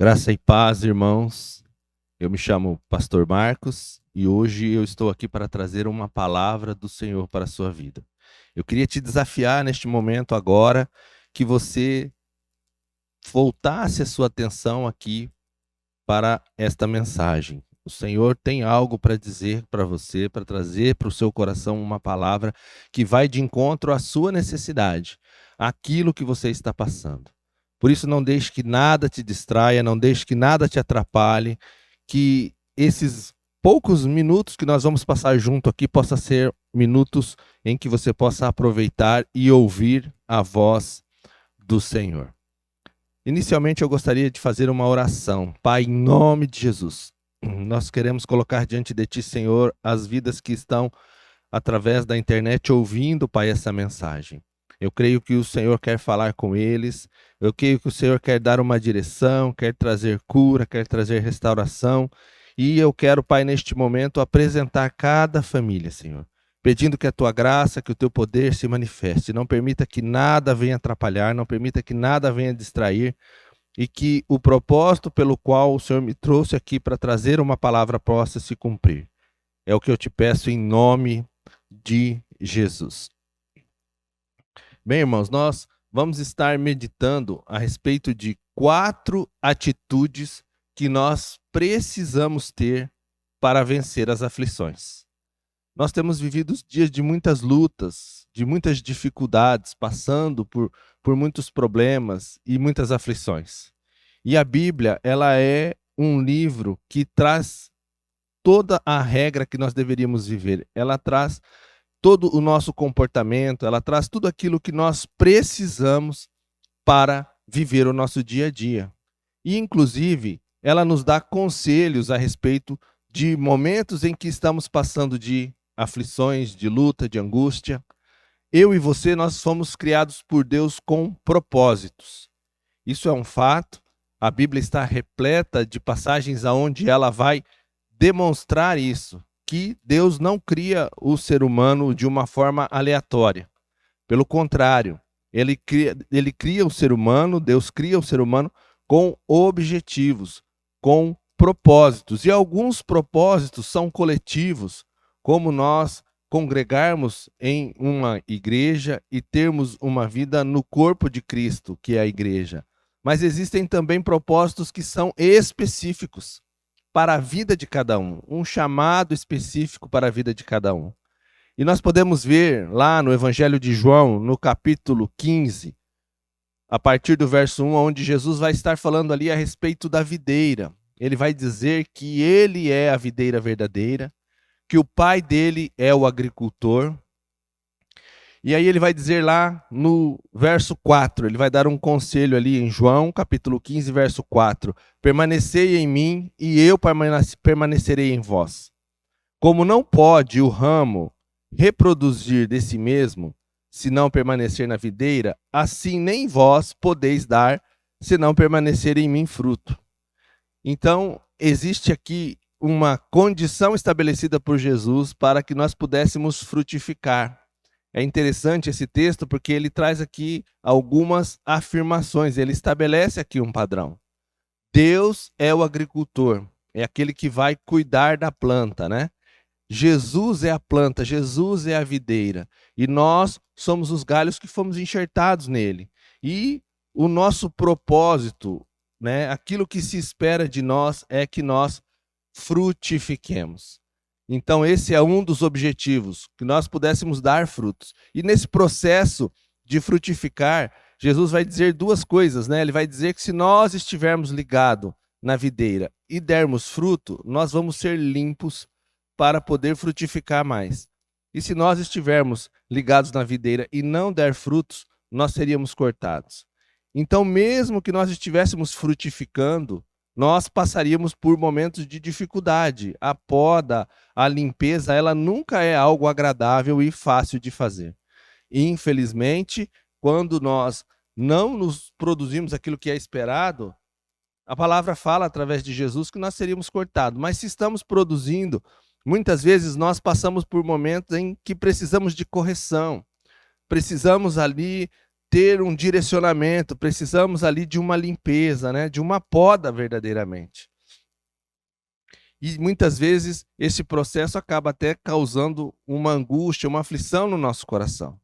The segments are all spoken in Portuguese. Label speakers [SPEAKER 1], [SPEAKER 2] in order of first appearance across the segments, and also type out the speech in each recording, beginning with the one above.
[SPEAKER 1] Graça e paz, irmãos. Eu me chamo Pastor Marcos e hoje eu estou aqui para trazer uma palavra do Senhor para a sua vida. Eu queria te desafiar neste momento agora que você voltasse a sua atenção aqui para esta mensagem. O Senhor tem algo para dizer para você, para trazer para o seu coração uma palavra que vai de encontro à sua necessidade, àquilo que você está passando. Por isso, não deixe que nada te distraia, não deixe que nada te atrapalhe, que esses poucos minutos que nós vamos passar junto aqui possa ser minutos em que você possa aproveitar e ouvir a voz do Senhor. Inicialmente, eu gostaria de fazer uma oração. Pai, em nome de Jesus, nós queremos colocar diante de Ti, Senhor, as vidas que estão através da internet ouvindo, Pai, essa mensagem. Eu creio que o Senhor quer falar com eles, eu creio que o Senhor quer dar uma direção, quer trazer cura, quer trazer restauração. E eu quero, Pai, neste momento, apresentar cada família, Senhor, pedindo que a Tua graça, que o Teu poder se manifeste. Não permita que nada venha atrapalhar, não permita que nada venha distrair, e que o propósito pelo qual o Senhor me trouxe aqui para trazer uma palavra possa se cumprir. É o que eu te peço em nome de Jesus. Bem, irmãos, nós vamos estar meditando a respeito de 4 atitudes que nós precisamos ter para vencer as aflições. Nós temos vivido dias de muitas lutas, de muitas dificuldades, passando por muitos problemas e muitas aflições. E a Bíblia, ela é um livro que traz toda a regra que nós deveríamos viver. Ela traz todo o nosso comportamento, ela traz tudo aquilo que nós precisamos para viver o nosso dia a dia. E, inclusive, ela nos dá conselhos a respeito de momentos em que estamos passando de aflições, de luta, de angústia. Eu e você, nós fomos criados por Deus com propósitos. Isso é um fato. A Bíblia está repleta de passagens onde ela vai demonstrar isso, que Deus não cria o ser humano de uma forma aleatória. Pelo contrário, ele cria o ser humano, Deus cria o ser humano com objetivos, com propósitos. E alguns propósitos são coletivos, como nós congregarmos em uma igreja e termos uma vida no corpo de Cristo, que é a igreja. Mas existem também propósitos que são específicos para a vida de cada um chamado específico para a vida de cada um. E nós podemos ver lá no Evangelho de João, no capítulo 15, a partir do verso 1, onde Jesus vai estar falando ali a respeito da videira. Ele vai dizer que ele é a videira verdadeira, que o pai dele é o agricultor. E aí ele vai dizer lá no verso 4, ele vai dar um conselho ali em João, capítulo 15, verso 4. Permanecei em mim e eu permanecerei em vós. Como não pode o ramo reproduzir de si mesmo, se não permanecer na videira, assim nem vós podeis dar, se não permanecer em mim fruto. Então, existe aqui uma condição estabelecida por Jesus para que nós pudéssemos frutificar. É interessante esse texto porque ele traz aqui algumas afirmações, ele estabelece aqui um padrão. Deus é o agricultor, é aquele que vai cuidar da planta, né? Jesus é a planta, Jesus é a videira, e nós somos os galhos que fomos enxertados nele. E o nosso propósito, né, aquilo que se espera de nós é que nós frutifiquemos. Então esse é um dos objetivos, que nós pudéssemos dar frutos. E nesse processo de frutificar, Jesus vai dizer 2 coisas, né? Ele vai dizer que se nós estivermos ligados na videira e dermos fruto, nós vamos ser limpos para poder frutificar mais. E se nós estivermos ligados na videira e não der frutos, nós seríamos cortados. Então, mesmo que nós estivéssemos frutificando, nós passaríamos por momentos de dificuldade. A poda, a limpeza, ela nunca é algo agradável e fácil de fazer. E, infelizmente, quando nós não nos produzimos aquilo que é esperado, a palavra fala através de Jesus que nós seríamos cortados. Mas se estamos produzindo, muitas vezes nós passamos por momentos em que precisamos de correção. Precisamos ali ter um direcionamento, precisamos ali de uma limpeza, né? De uma poda verdadeiramente. E muitas vezes esse processo acaba até causando uma angústia, uma aflição no nosso coração.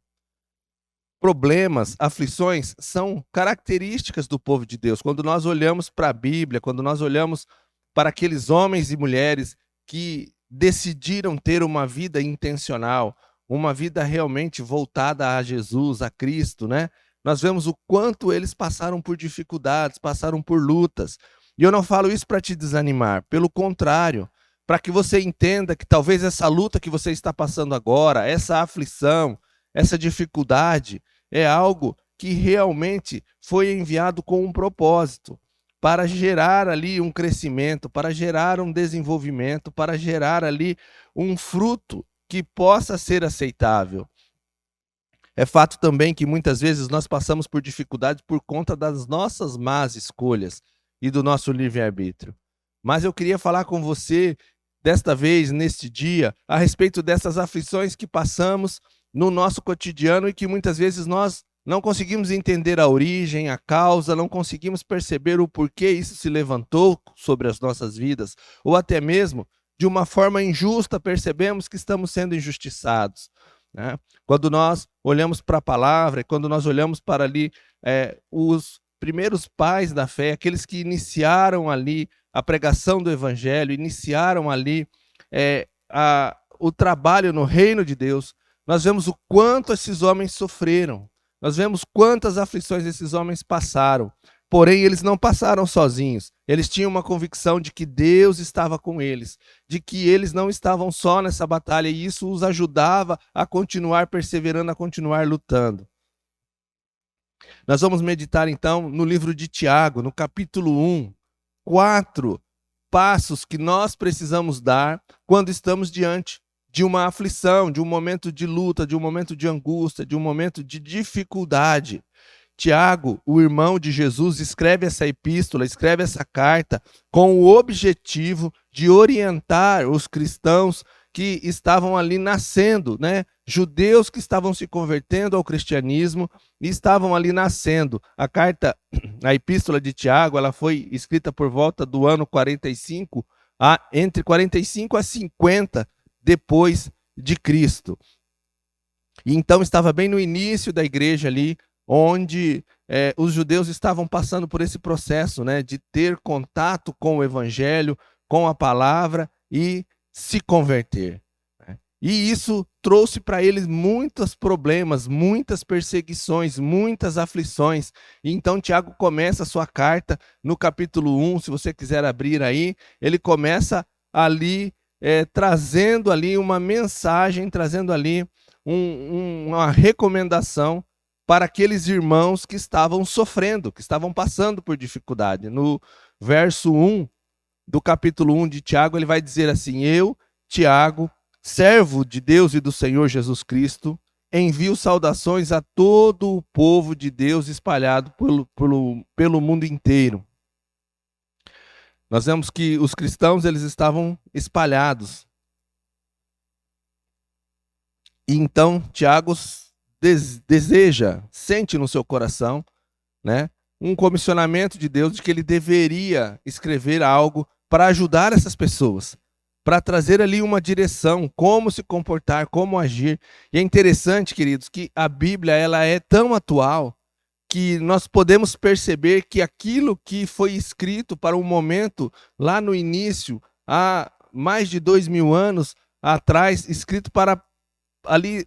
[SPEAKER 1] Problemas, aflições são características do povo de Deus. Quando nós olhamos para a Bíblia, quando nós olhamos para aqueles homens e mulheres que decidiram ter uma vida intencional, uma vida realmente voltada a Jesus, a Cristo, né? Nós vemos o quanto eles passaram por dificuldades, passaram por lutas. E eu não falo isso para te desanimar, pelo contrário, para que você entenda que talvez essa luta que você está passando agora, essa aflição, essa dificuldade, é algo que realmente foi enviado com um propósito, para gerar ali um crescimento, para gerar um desenvolvimento, para gerar ali um fruto que possa ser aceitável. É fato também que muitas vezes nós passamos por dificuldades por conta das nossas más escolhas e do nosso livre-arbítrio. Mas eu queria falar com você, desta vez, neste dia, a respeito dessas aflições que passamos no nosso cotidiano e que muitas vezes nós não conseguimos entender a origem, a causa, não conseguimos perceber o porquê isso se levantou sobre as nossas vidas, ou até mesmo, de uma forma injusta, percebemos que estamos sendo injustiçados, né? Quando nós olhamos para a palavra, quando nós olhamos para ali os primeiros pais da fé, aqueles que iniciaram ali a pregação do evangelho, iniciaram ali o trabalho no reino de Deus, nós vemos o quanto esses homens sofreram, nós vemos quantas aflições esses homens passaram. Porém, eles não passaram sozinhos. Eles tinham uma convicção de que Deus estava com eles, de que eles não estavam só nessa batalha, e isso os ajudava a continuar perseverando, a continuar lutando. Nós vamos meditar então no livro de Tiago, no capítulo 1, 4 passos que nós precisamos dar quando estamos diante de uma aflição, de um momento de luta, de um momento de angústia, de um momento de dificuldade. Tiago, o irmão de Jesus, escreve essa epístola, escreve essa carta com o objetivo de orientar os cristãos que estavam ali nascendo, né? Judeus que estavam se convertendo ao cristianismo e estavam ali nascendo. A epístola de Tiago, ela foi escrita por volta do ano 45, entre 45 a 50 depois de Cristo. E então estava bem no início da igreja ali, onde os judeus estavam passando por esse processo, né, de ter contato com o evangelho, com a palavra e se converter. E isso trouxe para eles muitos problemas, muitas perseguições, muitas aflições. E então Tiago começa a sua carta no capítulo 1, se você quiser abrir aí, ele começa ali trazendo ali uma mensagem, trazendo ali uma recomendação para aqueles irmãos que estavam sofrendo, que estavam passando por dificuldade. No verso 1 do capítulo 1 de Tiago, ele vai dizer assim: eu, Tiago, servo de Deus e do Senhor Jesus Cristo, envio saudações a todo o povo de Deus espalhado pelo mundo inteiro. Nós vemos que os cristãos, eles estavam espalhados. E então Tiago deseja, sente no seu coração, né, um comissionamento de Deus de que ele deveria escrever algo para ajudar essas pessoas, para trazer ali uma direção, como se comportar, como agir. E é interessante, queridos, que a Bíblia ela é tão atual que nós podemos perceber que aquilo que foi escrito para um momento lá no início, há mais de 2000 anos atrás, escrito para ali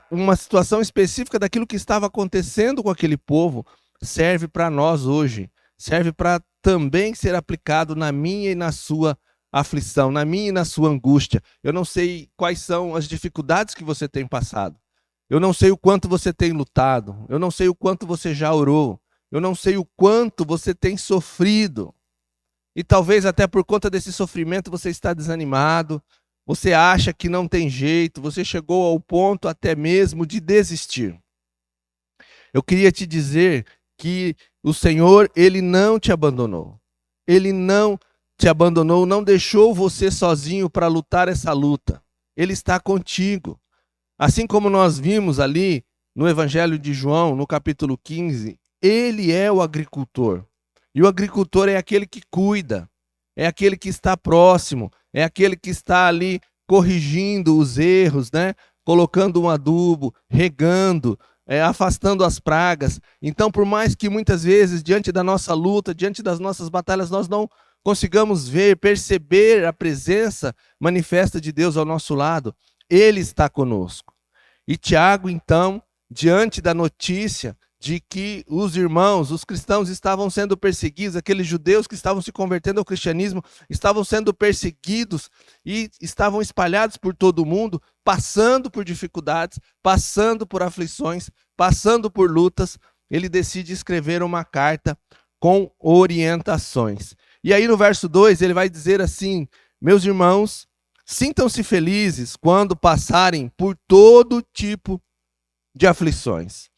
[SPEAKER 1] uma situação específica daquilo que estava acontecendo com aquele povo, serve para nós hoje, serve para também ser aplicado na minha e na sua aflição, na minha e na sua angústia. Eu não sei quais são as dificuldades que você tem passado, eu não sei o quanto você tem lutado, eu não sei o quanto você já orou, eu não sei o quanto você tem sofrido, e talvez até por conta desse sofrimento você está desanimado, você acha que não tem jeito, você chegou ao ponto até mesmo de desistir. Eu queria te dizer que o Senhor, Ele não te abandonou. Ele não te abandonou, não deixou você sozinho para lutar essa luta. Ele está contigo. Assim como nós vimos ali no Evangelho de João, no capítulo 15, ele é o agricultor. E o agricultor é aquele que cuida, é aquele que está próximo, é aquele que está ali corrigindo os erros, né? Colocando um adubo, regando, afastando as pragas. Então, por mais que muitas vezes, diante da nossa luta, diante das nossas batalhas, nós não consigamos ver, perceber a presença manifesta de Deus ao nosso lado, Ele está conosco. E Tiago, então, diante da notícia de que os irmãos, os cristãos estavam sendo perseguidos, aqueles judeus que estavam se convertendo ao cristianismo, estavam sendo perseguidos e estavam espalhados por todo o mundo, passando por dificuldades, passando por aflições, passando por lutas, ele decide escrever uma carta com orientações. E aí no verso 2 ele vai dizer assim: meus irmãos, sintam-se felizes quando passarem por todo tipo de aflições.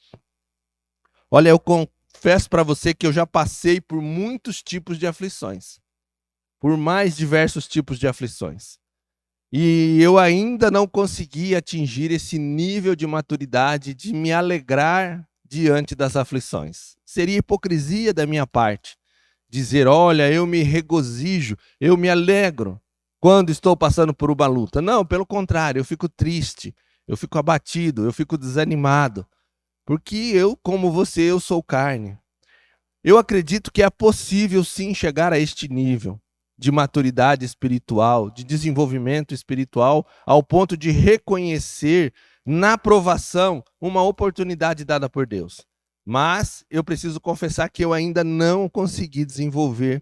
[SPEAKER 1] Olha, eu confesso para você que eu já passei por muitos tipos de aflições, por mais diversos tipos de aflições. E eu ainda não consegui atingir esse nível de maturidade de me alegrar diante das aflições. Seria hipocrisia da minha parte dizer, olha, eu me regozijo, eu me alegro quando estou passando por uma luta. Não, pelo contrário, eu fico triste, eu fico abatido, eu fico desanimado. Porque eu, como você, eu sou carne. Eu acredito que é possível sim chegar a este nível de maturidade espiritual, de desenvolvimento espiritual, ao ponto de reconhecer na provação uma oportunidade dada por Deus. Mas eu preciso confessar que eu ainda não consegui desenvolver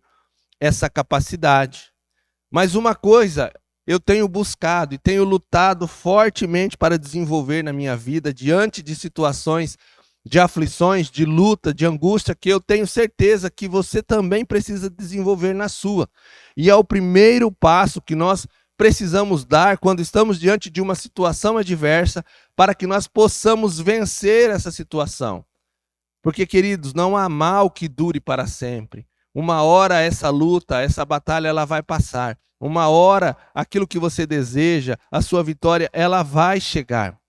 [SPEAKER 1] essa capacidade. Mas uma coisa eu tenho buscado e tenho lutado fortemente para desenvolver na minha vida, diante de situações de aflições, de luta, de angústia, que eu tenho certeza que você também precisa desenvolver na sua. E é o primeiro passo que nós precisamos dar quando estamos diante de uma situação adversa, para que nós possamos vencer essa situação. Porque, queridos, não há mal que dure para sempre. Uma hora essa luta, essa batalha, ela vai passar. Uma hora, aquilo que você deseja, a sua vitória, ela vai chegar.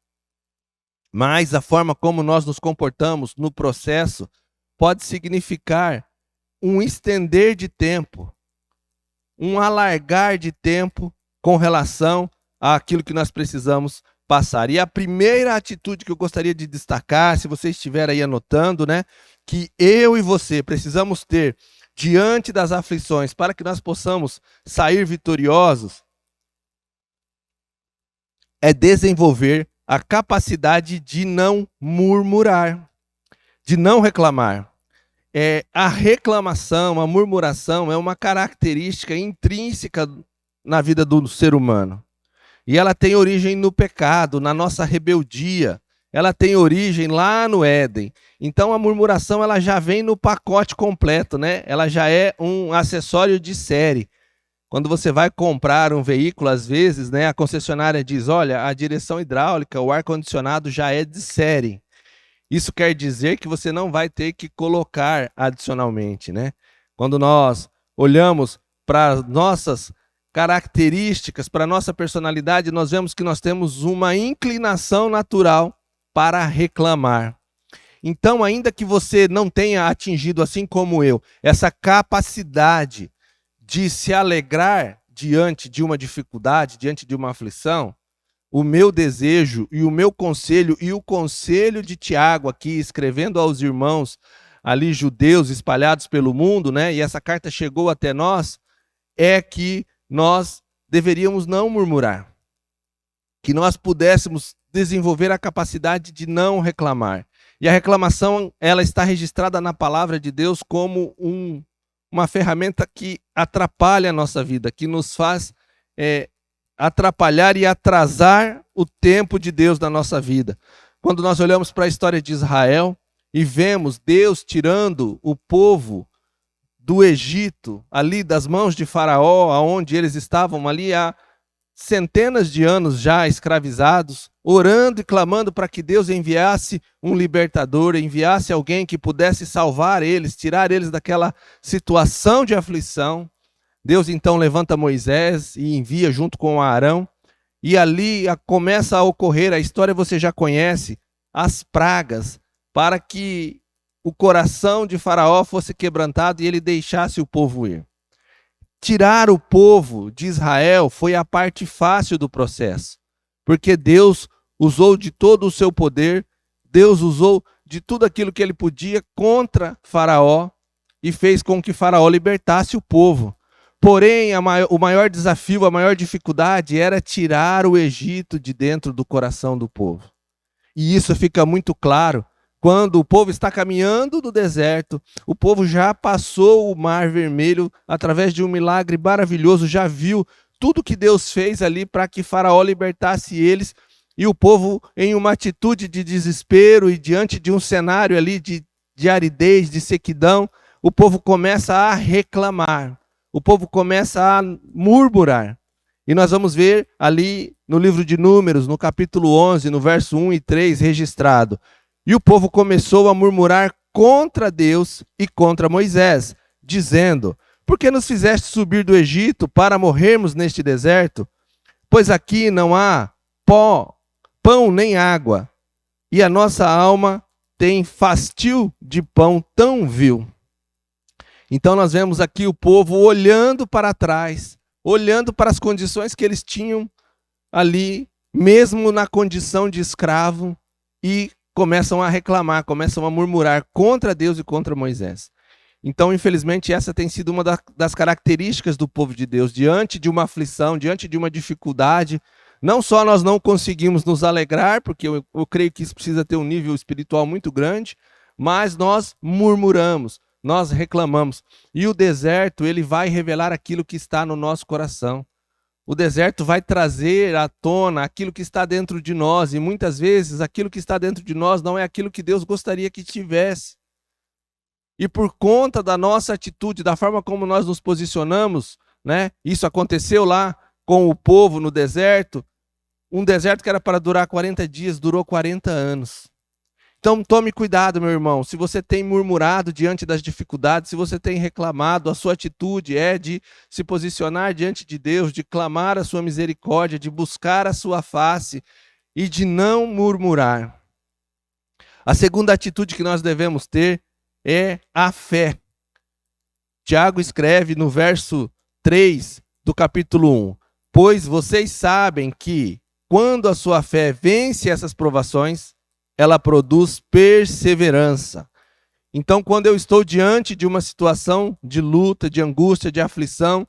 [SPEAKER 1] Mas a forma como nós nos comportamos no processo pode significar um estender de tempo, um alargar de tempo com relação àquilo que nós precisamos passar. E a primeira atitude que eu gostaria de destacar, se você estiver aí anotando, né, que eu e você precisamos ter diante das aflições, para que nós possamos sair vitoriosos, é desenvolver a capacidade de não murmurar, de não reclamar. A reclamação, a murmuração é uma característica intrínseca na vida do ser humano. E ela tem origem no pecado, na nossa rebeldia. Ela tem origem lá no Éden. Então a murmuração ela já vem no pacote completo, né? Ela já é um acessório de série. Quando você vai comprar um veículo, às vezes, né, a concessionária diz, olha, a direção hidráulica, o ar-condicionado já é de série. Isso quer dizer que você não vai ter que colocar adicionalmente, né? Quando nós olhamos para nossas características, para a nossa personalidade, nós vemos que nós temos uma inclinação natural para reclamar. Então, ainda que você não tenha atingido, assim como eu, essa capacidade de se alegrar diante de uma dificuldade, diante de uma aflição, o meu desejo e o meu conselho, e o conselho de Tiago aqui, escrevendo aos irmãos ali judeus espalhados pelo mundo, né? E essa carta chegou até nós, é que nós deveríamos não murmurar, que nós pudéssemos desenvolver a capacidade de não reclamar. E a reclamação, ela está registrada na palavra de Deus como uma ferramenta que atrapalha a nossa vida, que nos faz atrapalhar e atrasar o tempo de Deus na nossa vida. Quando nós olhamos para a história de Israel e vemos Deus tirando o povo do Egito, ali das mãos de Faraó, aonde eles estavam ali há centenas de anos já escravizados, orando e clamando para que Deus enviasse um libertador, enviasse alguém que pudesse salvar eles, tirar eles daquela situação de aflição. Deus então levanta Moisés e envia junto com Arão, e ali começa a ocorrer, a história você já conhece, as pragas, para que o coração de Faraó fosse quebrantado e ele deixasse o povo ir. Tirar o povo de Israel foi a parte fácil do processo, porque Deus usou de todo o seu poder, Deus usou de tudo aquilo que ele podia contra Faraó e fez com que Faraó libertasse o povo. Porém, o maior desafio, a maior dificuldade era tirar o Egito de dentro do coração do povo. E isso fica muito claro quando o povo está caminhando no deserto, o povo já passou o Mar Vermelho através de um milagre maravilhoso, já viu tudo que Deus fez ali para que Faraó libertasse eles, e o povo, em uma atitude de desespero e diante de um cenário ali de aridez, de sequidão, o povo começa a reclamar, o povo começa a murmurar. E nós vamos ver ali no livro de Números, no capítulo 11, no verso 1 e 3, registrado: e o povo começou a murmurar contra Deus e contra Moisés, dizendo: por que nos fizeste subir do Egito para morrermos neste deserto? Pois aqui não há pão nem água, e a nossa alma tem fastio de pão tão vil. Então nós vemos aqui o povo olhando para trás, olhando para as condições que eles tinham ali, mesmo na condição de escravo, e começam a reclamar, começam a murmurar contra Deus e contra Moisés. Então, infelizmente, essa tem sido uma das características do povo de Deus. Diante de uma aflição, diante de uma dificuldade, não só nós não conseguimos nos alegrar, porque eu creio que isso precisa ter um nível espiritual muito grande, mas nós murmuramos, nós reclamamos. E o deserto, ele vai revelar aquilo que está no nosso coração. O deserto vai trazer à tona aquilo que está dentro de nós, e muitas vezes aquilo que está dentro de nós não é aquilo que Deus gostaria que tivesse. E por conta da nossa atitude, da forma como nós nos posicionamos, né? Isso aconteceu lá com o povo no deserto. Um deserto que era para durar 40 dias, durou 40 anos. Então tome cuidado, meu irmão, se você tem murmurado diante das dificuldades, se você tem reclamado, a sua atitude é de se posicionar diante de Deus, de clamar a sua misericórdia, de buscar a sua face e de não murmurar. A segunda atitude que nós devemos ter é a fé. Tiago escreve no verso 3 do capítulo 1: pois vocês sabem que quando a sua fé vence essas provações, ela produz perseverança. Então, quando eu estou diante de uma situação de luta, de angústia, de aflição,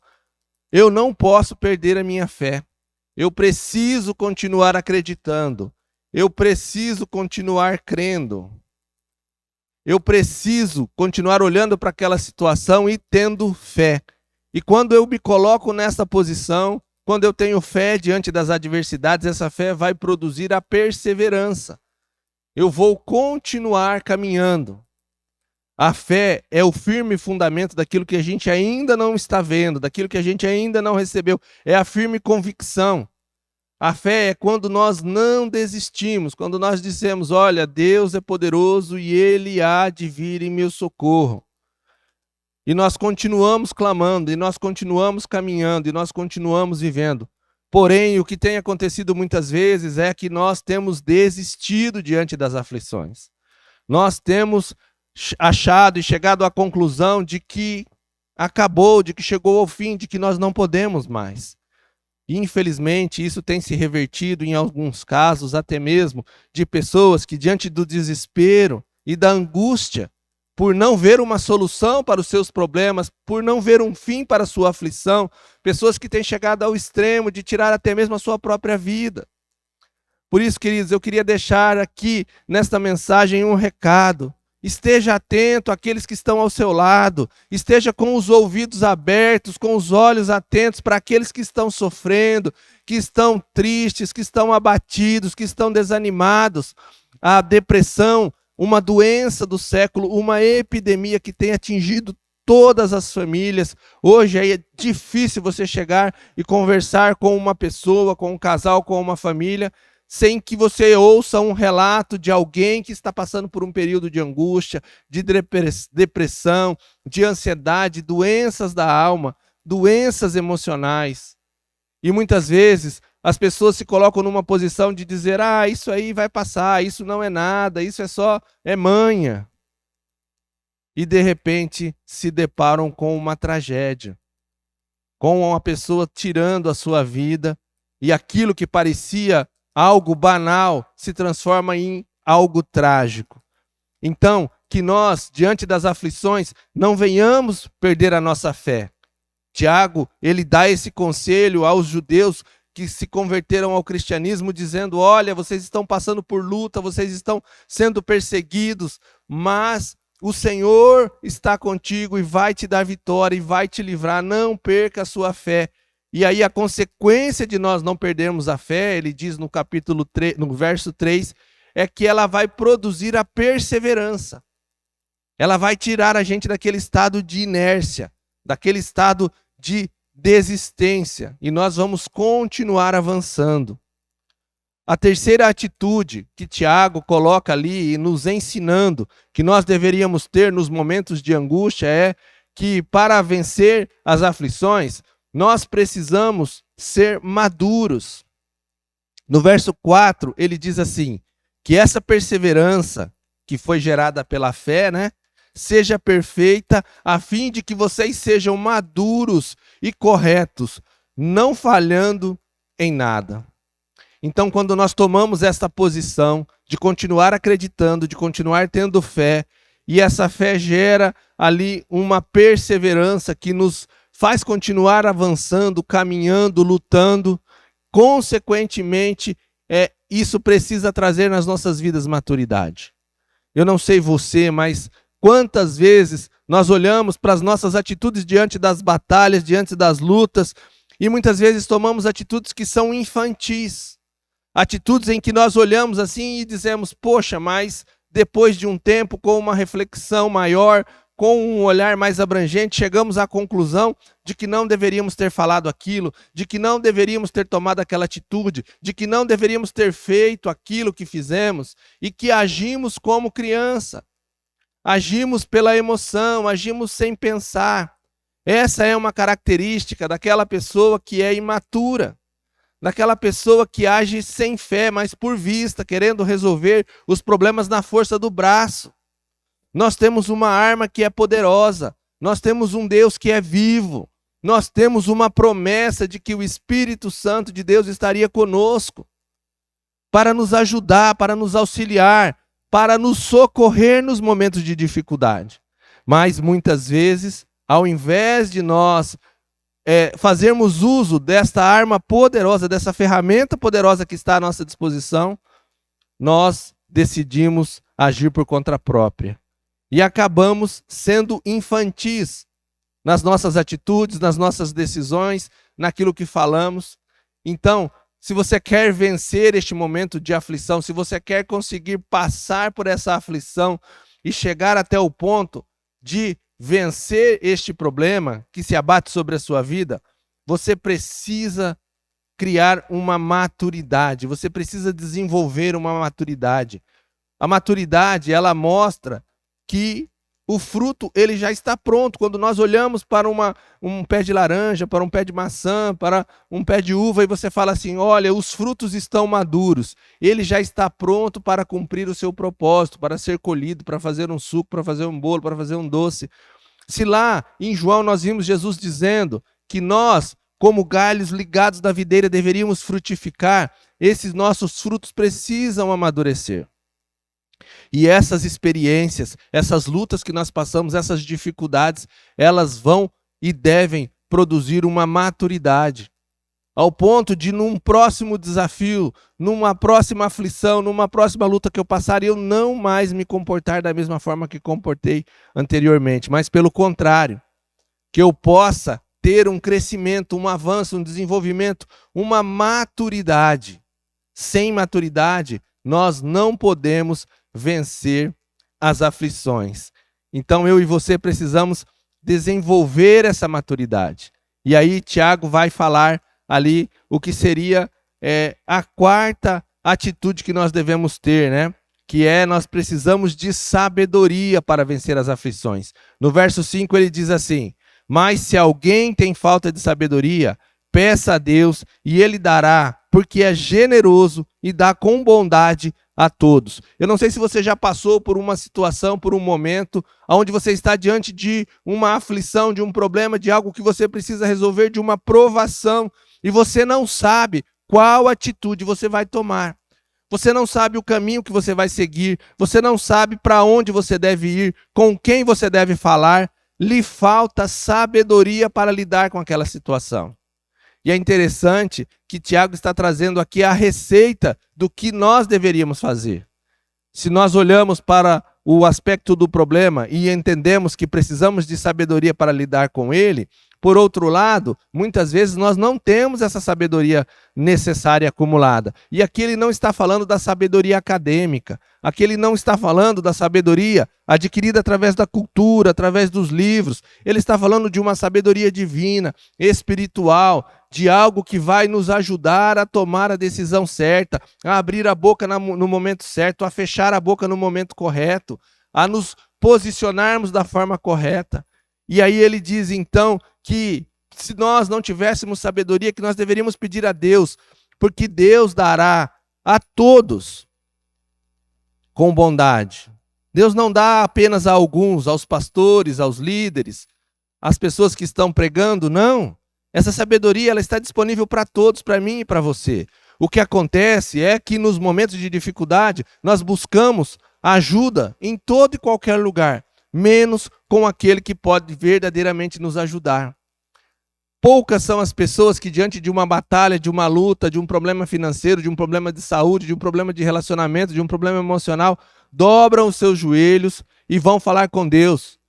[SPEAKER 1] eu não posso perder a minha fé. Eu preciso continuar acreditando. Eu preciso continuar crendo. Eu preciso continuar olhando para aquela situação e tendo fé. E quando eu me coloco nessa posição, quando eu tenho fé diante das adversidades, essa fé vai produzir a perseverança. Eu vou continuar caminhando. A fé é o firme fundamento daquilo que a gente ainda não está vendo, daquilo que a gente ainda não recebeu. É a firme convicção. A fé é quando nós não desistimos, quando nós dizemos: olha, Deus é poderoso e Ele há de vir em meu socorro. E nós continuamos clamando, e nós continuamos caminhando, e nós continuamos vivendo. Porém, o que tem acontecido muitas vezes é que nós temos desistido diante das aflições. Nós temos achado e chegado à conclusão de que acabou, de que chegou ao fim, de que nós não podemos mais. E, infelizmente, isso tem se revertido em alguns casos, até mesmo de pessoas que, diante do desespero e da angústia, por não ver uma solução para os seus problemas, por não ver um fim para a sua aflição, pessoas que têm chegado ao extremo de tirar até mesmo a sua própria vida. Por isso, queridos, eu queria deixar aqui nesta mensagem um recado. Esteja atento àqueles que estão ao seu lado, esteja com os ouvidos abertos, com os olhos atentos para aqueles que estão sofrendo, que estão tristes, que estão abatidos, que estão desanimados. A depressão, uma doença do século, uma epidemia que tem atingido todas as famílias. Hoje é difícil você chegar e conversar com uma pessoa, com um casal, com uma família, sem que você ouça um relato de alguém que está passando por um período de angústia, de depressão, de ansiedade, doenças da alma, doenças emocionais. E muitas vezes as pessoas se colocam numa posição de dizer, isso aí vai passar, isso não é nada, isso é manha. E de repente se deparam com uma tragédia, com uma pessoa tirando a sua vida, e aquilo que parecia algo banal se transforma em algo trágico. Então, que nós, diante das aflições, não venhamos perder a nossa fé. Tiago, ele dá esse conselho aos judeus que se converteram ao cristianismo, dizendo, olha, vocês estão passando por luta, vocês estão sendo perseguidos, mas o Senhor está contigo e vai te dar vitória e vai te livrar, não perca a sua fé. E aí a consequência de nós não perdermos a fé, ele diz no capítulo 3, no verso 3, é que ela vai produzir a perseverança. Ela vai tirar a gente daquele estado de inércia, daquele estado de desistência, e nós vamos continuar avançando. A terceira atitude que Tiago coloca ali, nos ensinando, que nós deveríamos ter nos momentos de angústia, é que para vencer as aflições, nós precisamos ser maduros. No verso 4, ele diz assim, que essa perseverança que foi gerada pela fé, seja perfeita, a fim de que vocês sejam maduros e corretos, não falhando em nada. Então, quando nós tomamos essa posição de continuar acreditando, de continuar tendo fé, e essa fé gera ali uma perseverança que nos faz continuar avançando, caminhando, lutando, consequentemente, isso precisa trazer nas nossas vidas maturidade. Eu não sei você, mas quantas vezes nós olhamos para as nossas atitudes diante das batalhas, diante das lutas, e muitas vezes tomamos atitudes que são infantis. Atitudes em que nós olhamos assim e dizemos, poxa, mas depois de um tempo, com uma reflexão maior, com um olhar mais abrangente, chegamos à conclusão de que não deveríamos ter falado aquilo, de que não deveríamos ter tomado aquela atitude, de que não deveríamos ter feito aquilo que fizemos, e que agimos como criança. Agimos pela emoção, agimos sem pensar. Essa é uma característica daquela pessoa que é imatura, daquela pessoa que age sem fé, mas por vista, querendo resolver os problemas na força do braço. Nós temos uma arma que é poderosa, nós temos um Deus que é vivo, nós temos uma promessa de que o Espírito Santo de Deus estaria conosco para nos ajudar, para nos auxiliar, para nos socorrer nos momentos de dificuldade. Mas muitas vezes, ao invés de nós fazermos uso desta arma poderosa, dessa ferramenta poderosa que está à nossa disposição, nós decidimos agir por conta própria. E acabamos sendo infantis nas nossas atitudes, nas nossas decisões, naquilo que falamos. Então, se você quer vencer este momento de aflição, se você quer conseguir passar por essa aflição e chegar até o ponto de vencer este problema que se abate sobre a sua vida, você precisa criar uma maturidade, você precisa desenvolver uma maturidade. A maturidade, ela mostra que o fruto ele já está pronto. Quando nós olhamos para um pé de laranja, para um pé de maçã, para um pé de uva, e você fala assim, olha, os frutos estão maduros. Ele já está pronto para cumprir o seu propósito, para ser colhido, para fazer um suco, para fazer um bolo, para fazer um doce. Se lá em João nós vimos Jesus dizendo que nós, como galhos ligados da videira, deveríamos frutificar, esses nossos frutos precisam amadurecer. E essas experiências, essas lutas que nós passamos, essas dificuldades, elas vão e devem produzir uma maturidade. Ao ponto de, num próximo desafio, numa próxima aflição, numa próxima luta que eu passar, eu não mais me comportar da mesma forma que comportei anteriormente. Mas, pelo contrário, que eu possa ter um crescimento, um avanço, um desenvolvimento, uma maturidade. Sem maturidade, nós não podemos vencer as aflições. Então eu e você precisamos desenvolver essa maturidade. E aí Tiago vai falar ali o que seria a quarta atitude que nós devemos ter, Que nós precisamos de sabedoria para vencer as aflições. No verso 5 ele diz assim, mas se alguém tem falta de sabedoria, peça a Deus e ele dará porque é generoso e dá com bondade a todos. Eu não sei se você já passou por uma situação, por um momento, onde você está diante de uma aflição, de um problema, de algo que você precisa resolver, de uma provação, e você não sabe qual atitude você vai tomar. Você não sabe o caminho que você vai seguir, você não sabe para onde você deve ir, com quem você deve falar. Lhe falta sabedoria para lidar com aquela situação. E é interessante que Tiago está trazendo aqui a receita do que nós deveríamos fazer. Se nós olhamos para o aspecto do problema e entendemos que precisamos de sabedoria para lidar com ele, por outro lado, muitas vezes nós não temos essa sabedoria necessária acumulada. E aqui ele não está falando da sabedoria acadêmica. Aqui ele não está falando da sabedoria adquirida através da cultura, através dos livros. Ele está falando de uma sabedoria divina, espiritual, de algo que vai nos ajudar a tomar a decisão certa, a abrir a boca no momento certo, a fechar a boca no momento correto, a nos posicionarmos da forma correta. E aí ele diz então que se nós não tivéssemos sabedoria, que nós deveríamos pedir a Deus, porque Deus dará a todos com bondade. Deus não dá apenas a alguns, aos pastores, aos líderes, às pessoas que estão pregando, não. Essa sabedoria ela está disponível para todos, para mim e para você. O que acontece é que nos momentos de dificuldade, nós buscamos ajuda em todo e qualquer lugar, menos com aquele que pode verdadeiramente nos ajudar. Poucas são as pessoas que diante de uma batalha, de uma luta, de um problema financeiro, de um problema de saúde, de um problema de relacionamento, de um problema emocional, dobram os seus joelhos e vão falar com Deus.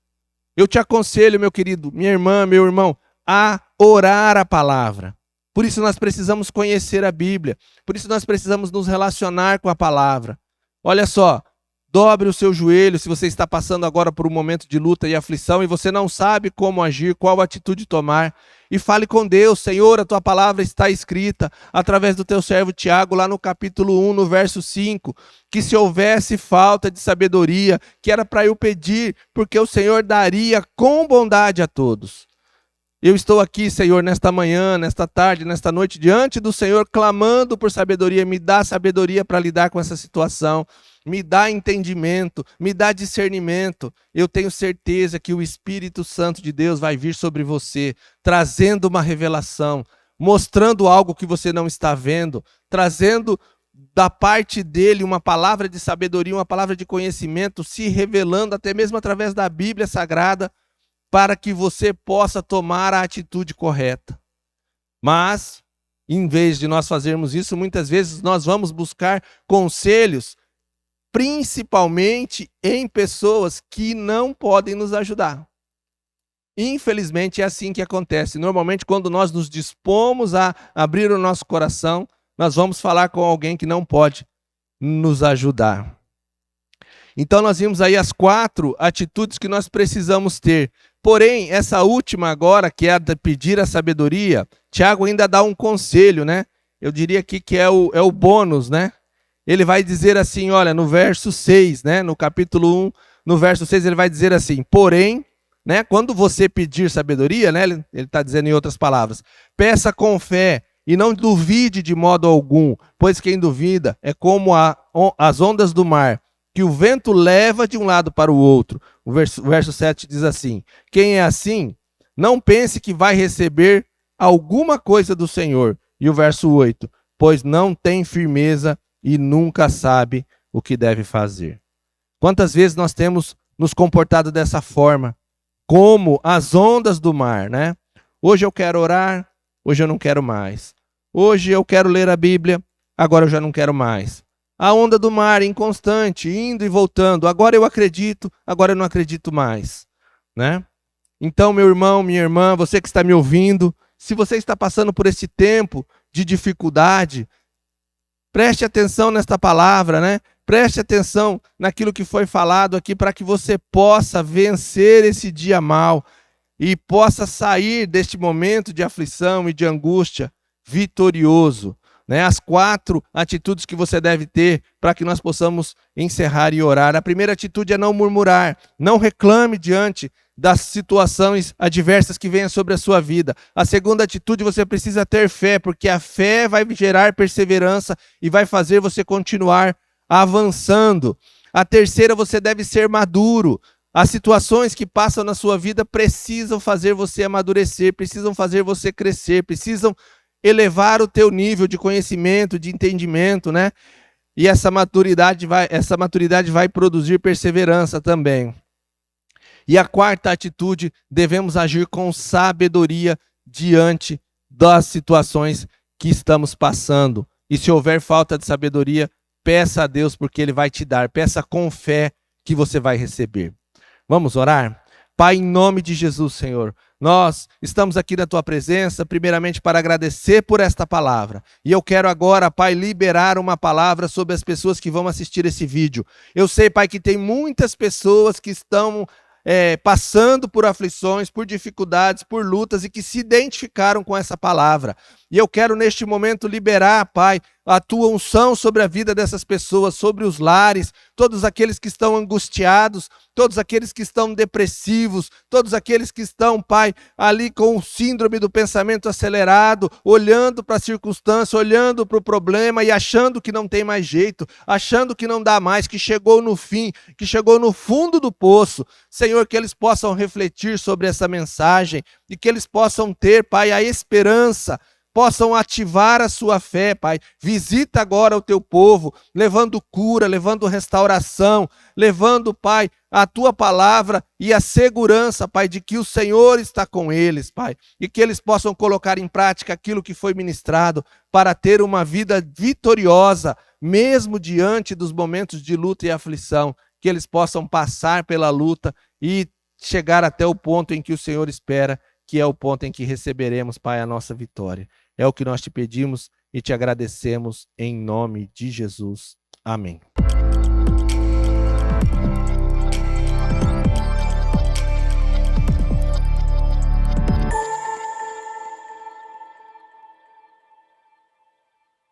[SPEAKER 1] Eu te aconselho, meu querido, minha irmã, meu irmão, a orar a palavra. Por isso nós precisamos conhecer a Bíblia. Por isso nós precisamos nos relacionar com a palavra. Olha só, dobre o seu joelho se você está passando agora por um momento de luta e aflição e você não sabe como agir, qual atitude tomar. E fale com Deus, Senhor, a tua palavra está escrita através do teu servo Tiago, lá no capítulo 1, no verso 5, que se houvesse falta de sabedoria, que era para eu pedir, porque o Senhor daria com bondade a todos. Eu estou aqui, Senhor, nesta manhã, nesta tarde, nesta noite, diante do Senhor, clamando por sabedoria. Me dá sabedoria para lidar com essa situação. Me dá entendimento, me dá discernimento. Eu tenho certeza que o Espírito Santo de Deus vai vir sobre você, trazendo uma revelação, mostrando algo que você não está vendo, trazendo da parte dele uma palavra de sabedoria, uma palavra de conhecimento, se revelando até mesmo através da Bíblia Sagrada, para que você possa tomar a atitude correta. Mas, em vez de nós fazermos isso, muitas vezes nós vamos buscar conselhos, principalmente em pessoas que não podem nos ajudar. Infelizmente é assim que acontece. Normalmente quando nós nos dispomos a abrir o nosso coração, nós vamos falar com alguém que não pode nos ajudar. Então nós vimos aí as 4 atitudes que nós precisamos ter. Porém, essa última agora, que é a de pedir a sabedoria, Tiago ainda dá um conselho, né? Eu diria aqui que é o bônus, né? Ele vai dizer assim, olha, no verso 6, né? No capítulo 1, no verso 6, ele vai dizer assim, porém, né? Quando você pedir sabedoria, né? Ele está dizendo em outras palavras, peça com fé e não duvide de modo algum, pois quem duvida é como as ondas do mar, que o vento leva de um lado para o outro. O verso 7 diz assim, quem é assim, não pense que vai receber alguma coisa do Senhor. E o verso 8, pois não tem firmeza e nunca sabe o que deve fazer. Quantas vezes nós temos nos comportado dessa forma, como as ondas do mar, né? Hoje eu quero orar, hoje eu não quero mais. Hoje eu quero ler a Bíblia, agora eu já não quero mais. A onda do mar inconstante, indo e voltando. Agora eu acredito, agora eu não acredito mais, né? Então, meu irmão, minha irmã, você que está me ouvindo, se você está passando por esse tempo de dificuldade, preste atenção nesta palavra, né? Preste atenção naquilo que foi falado aqui para que você possa vencer esse dia mal e possa sair deste momento de aflição e de angústia vitorioso. né, as 4 atitudes que você deve ter para que nós possamos encerrar e orar. A primeira atitude é não murmurar, não reclame diante das situações adversas que venham sobre a sua vida. A segunda atitude, você precisa ter fé, porque a fé vai gerar perseverança e vai fazer você continuar avançando. A terceira, você deve ser maduro. As situações que passam na sua vida precisam fazer você amadurecer, precisam fazer você crescer, precisam elevar o teu nível de conhecimento, de entendimento, né? E essa maturidade vai produzir perseverança também. E a quarta atitude, devemos agir com sabedoria diante das situações que estamos passando. E se houver falta de sabedoria, peça a Deus, porque Ele vai te dar. Peça com fé que você vai receber. Vamos orar? Pai, em nome de Jesus, Senhor, nós estamos aqui na Tua presença, primeiramente para agradecer por esta palavra. E eu quero agora, Pai, liberar uma palavra sobre as pessoas que vão assistir esse vídeo. Eu sei, Pai, que tem muitas pessoas que estão passando por aflições, por dificuldades, por lutas e que se identificaram com essa palavra. E eu quero neste momento liberar, Pai, a Tua unção sobre a vida dessas pessoas, sobre os lares, todos aqueles que estão angustiados, todos aqueles que estão depressivos, todos aqueles que estão, Pai, ali com o síndrome do pensamento acelerado, olhando para a circunstância, olhando para o problema e achando que não tem mais jeito, achando que não dá mais, que chegou no fim, que chegou no fundo do poço. Senhor, que eles possam refletir sobre essa mensagem e que eles possam ter, Pai, a esperança, possam ativar a sua fé, Pai. Visita agora o Teu povo, levando cura, levando restauração, levando, Pai, a Tua palavra e a segurança, Pai, de que o Senhor está com eles, Pai. E que eles possam colocar em prática aquilo que foi ministrado para ter uma vida vitoriosa, mesmo diante dos momentos de luta e aflição. Que eles possam passar pela luta e chegar até o ponto em que o Senhor espera, que é o ponto em que receberemos, Pai, a nossa vitória. É o que nós te pedimos e te agradecemos em nome de Jesus. Amém.